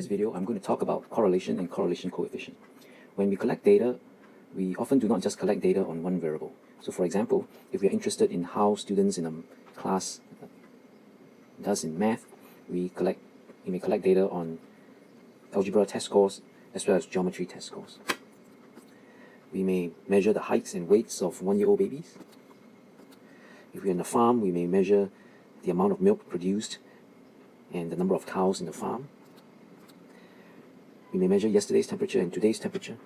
video, I'm going to talk about correlation and correlation coefficient. When we collect data, we often do not just collect data on one variable. So for example, if we are interested in how students in a class does in math, we may collect data on algebra test scores as well as geometry test scores. We may measure the heights and weights of 1-year-old babies. If we're in a farm, we may measure the amount of milk produced and the number of cows in the farm. We may measure yesterday's temperature and today's temperature.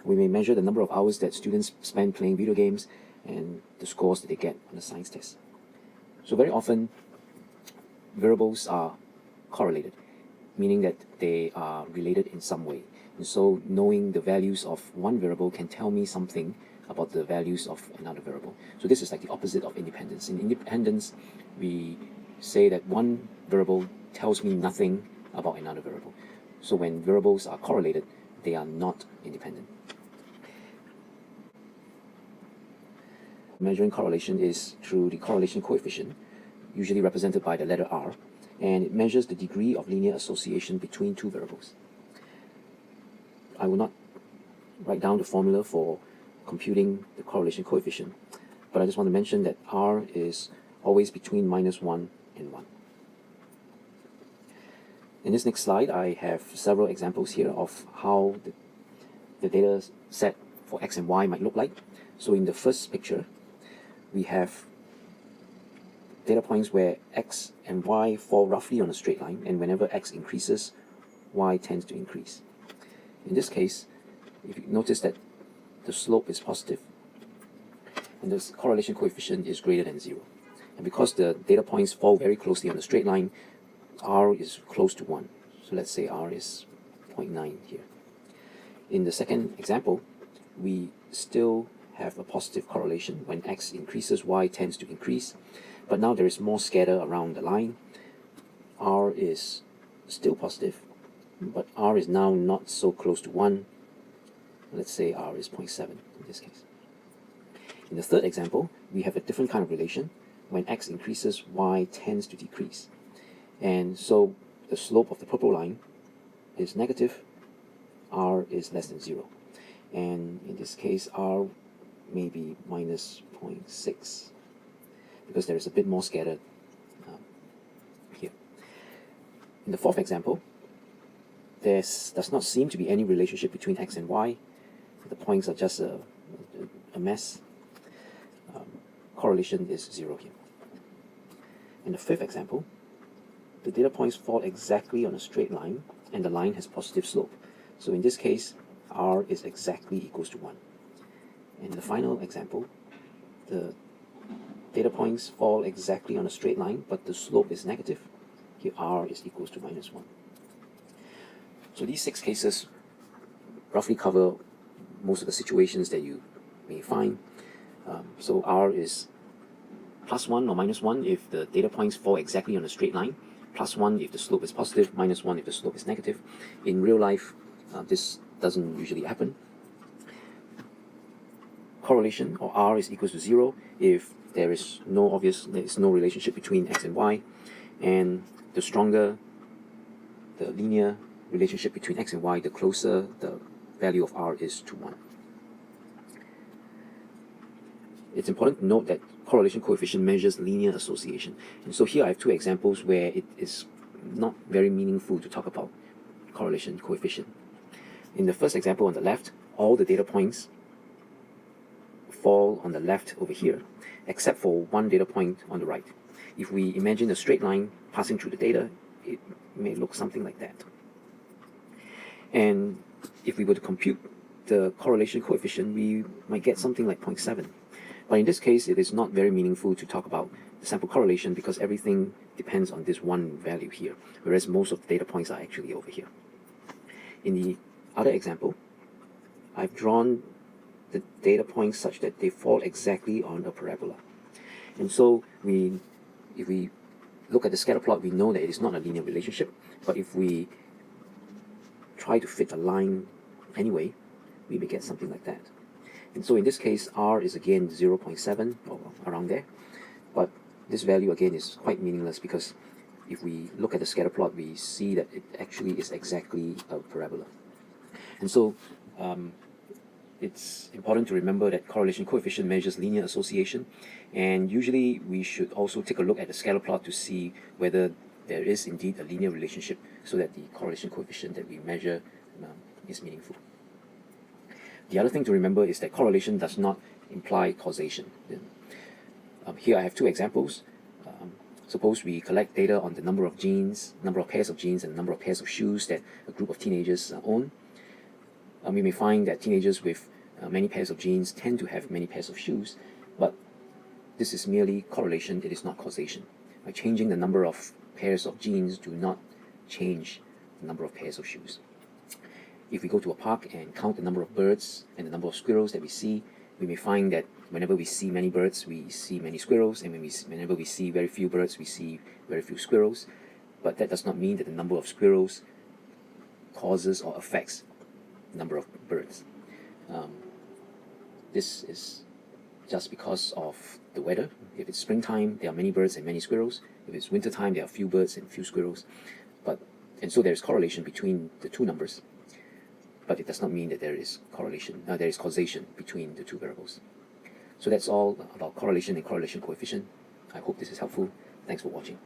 We may measure the number of hours that students spend playing video games and the scores that they get on the science test. So very often, variables are correlated, meaning that they are related in some way. And so knowing the values of one variable can tell me something about the values of another variable. So this is like the opposite of independence. In independence, we say that one variable tells me nothing about another variable. So when variables are correlated, they are not independent. Measuring correlation is through the correlation coefficient, usually represented by the letter R, and it measures the degree of linear association between two variables. I will not write down the formula for computing the correlation coefficient, but I just want to mention that R is always between -1 and 1. In this next slide, I have several examples here of how the data set for X and Y might look like. So in the first picture, we have data points where X and Y fall roughly on a straight line, and whenever X increases, Y tends to increase. In this case, if you notice that the slope is positive, and the correlation coefficient is greater than 0. And because the data points fall very closely on the straight line, R is close to 1. So let's say R is 0.9 here. In the second example, we still have a positive correlation. When X increases, Y tends to increase. But now there is more scatter around the line. R is still positive, but R is now not so close to 1. Let's say R is 0.7 in this case. In the third example, we have a different kind of relation. When X increases, Y tends to decrease. And so the slope of the purple line is negative, R is less than 0. And in this case, R may be -0.6, because there is a bit more scattered here. In the fourth example, there does not seem to be any relationship between X and Y. The points are just a mess. Correlation is 0 here. In the fifth example, the data points fall exactly on a straight line, and the line has positive slope. So in this case, R is exactly equals to 1. In the final example, the data points fall exactly on a straight line, but the slope is negative. Here R is equals to -1. So these 6 cases roughly cover most of the situations that you may find. So R is +1 or -1 if the data points fall exactly on a straight line, +1 if the slope is positive, -1 if the slope is negative. In real life, this doesn't usually happen. Correlation, or R, is equals to 0 if there is no relationship between X and Y, and the stronger the linear relationship between X and Y, the closer the value of R is to 1. It's important to note that correlation coefficient measures linear association. And so here I have 2 examples where it is not very meaningful to talk about correlation coefficient. In the first example on the left, all the data points fall on the left over here, except for one data point on the right. If we imagine a straight line passing through the data, it may look something like that. And if we were to compute the correlation coefficient, we might get something like 0.7. But in this case, it is not very meaningful to talk about the sample correlation because everything depends on this one value here, whereas most of the data points are actually over here. In the other example, I've drawn the data points such that they fall exactly on a parabola. And so if we look at the scatter plot, we know that it is not a linear relationship, but if we try to fit a line anyway, we may get something like that. And so in this case, R is again 0.7 or around there, but this value again is quite meaningless because if we look at the scatter plot, we see that it actually is exactly a parabola. And so it's important to remember that correlation coefficient measures linear association, and usually we should also take a look at the scatter plot to see whether there is indeed a linear relationship, so that the correlation coefficient that we measure is meaningful. The other thing to remember is that correlation does not imply causation. Here I have two examples. Suppose we collect data on the number of genes, number of pairs of genes, and number of pairs of shoes that a group of teenagers own. We may find that teenagers with many pairs of genes tend to have many pairs of shoes, but this is merely correlation, it is not causation. By changing the number of pairs of genes do not change the number of pairs of shoes. If we go to a park and count the number of birds and the number of squirrels that we see, we may find that whenever we see many birds, we see many squirrels, and whenever we see very few birds, we see very few squirrels. But that does not mean that the number of squirrels causes or affects the number of birds. This is just because of the weather. If it's springtime, there are many birds and many squirrels. If it's wintertime, there are few birds and few squirrels. And so there is correlation between the two numbers, but it does not mean that there is causation between the two variables. So that's all about correlation and correlation coefficient. I hope this is helpful. Thanks for watching.